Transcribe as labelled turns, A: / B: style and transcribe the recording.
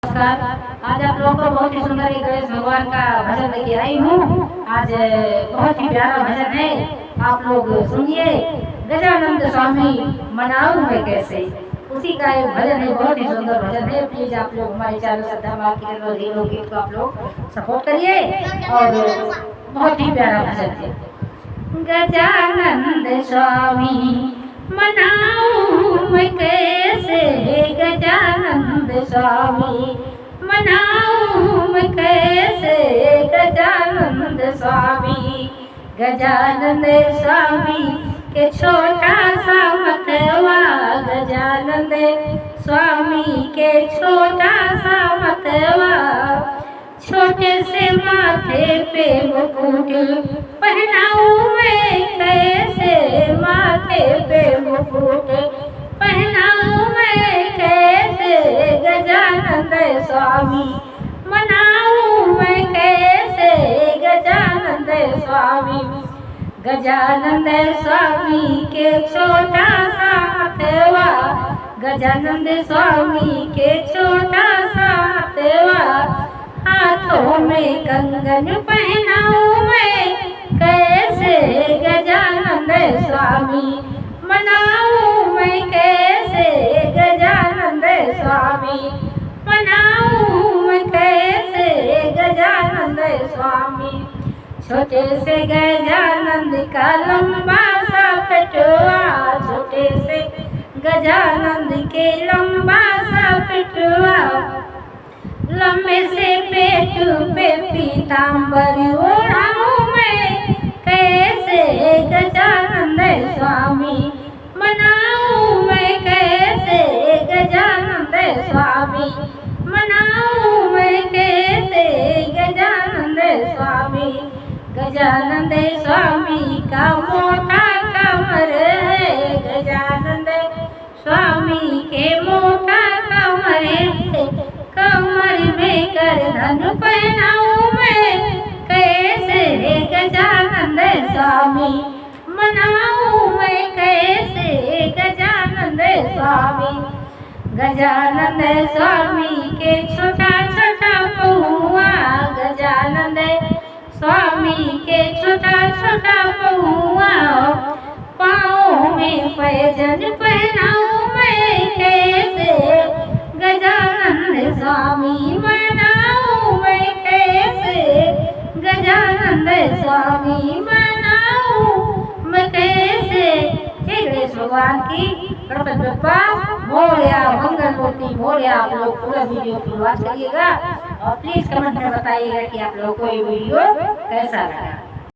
A: नमस्कार। आज आप लोगों को बहुत ही सुंदर एक गणेश भगवान का भजन लेके आई हूँ। आज बहुत ही प्यारा भजन है, आप लोग सुनिए। गजानंद स्वामी मनाऊं मैं कैसे, उसी का एक भजन है, बहुत ही सुंदर भजन है। प्लीज आप लोग हमारे चैनल श्रद्धा माँ की गीत को आप लोग सपोर्ट करिए और बहुत ही प्यारा भजन है। गजानंद स्वामी मनाऊं मैं कैसे, गजानंद स्वामी मनाऊं मैं कैसे, गजानंद स्वामी। गजानंद स्वामी के छोटा सा मतवा, गजानंद स्वामी के छोटा सा मतवा। छोटे से माथे पे मुकुट पहनाऊं मैं कैसे, माथे पे मुकुट पहनाऊं मैं कैसे, गजानंद स्वामी मनाऊं मैं कैसे, गजानंद स्वामी। गजानंद स्वामी के छोटा सा मतवा, गजानंद स्वामी के छोटा सा मतवा। हाथों में कंगन पहनाऊं मैं कैसे, गजानंद स्वामी मनाऊं मैं कैसे, गजानंद स्वामी मनाऊं मैं कैसे, गजानंद स्वामी। छोटे से गजानंद का लंबा सा पेटवा, छोटे से गजानंद के लंबा सा पेटवा। लंबे से पेट पे पीताम्बर ओढ़ाऊं मैं कैसे, गजानंद स्वामी मनाऊं मैं कैसे, गजानंद स्वामी मनाऊं मैं कैसे, गजानंद स्वामी। गजानंद स्वामी का मोटा कमर है, गजानंद स्वामी के मोटा कमर है। कमर में करधन पहनाऊं मैं कैसे, गजानंद स्वामी मनाऊं मैं कैसे, गजानंद स्वामी। गजानंद स्वामी के छोटा छोटा पहुआ, गजानंद स्वामी के छोटा छोटा पहुआ। पाँव में पैजन पहनाऊं मैं कैसे, गजानंद स्वामी मनाऊं मैं कैसे, गजानंद स्वामी मनाऊं मैं कैसे। जय गणेश भगवान की, गणपति बप्पा मोरया, मंगल मूर्ति मोरया। आप लोग पूरा वीडियो को वॉच करिएगा और प्लीज कमेंट में बताइएगा कि आप लोगों को ये वीडियो कैसा लगा।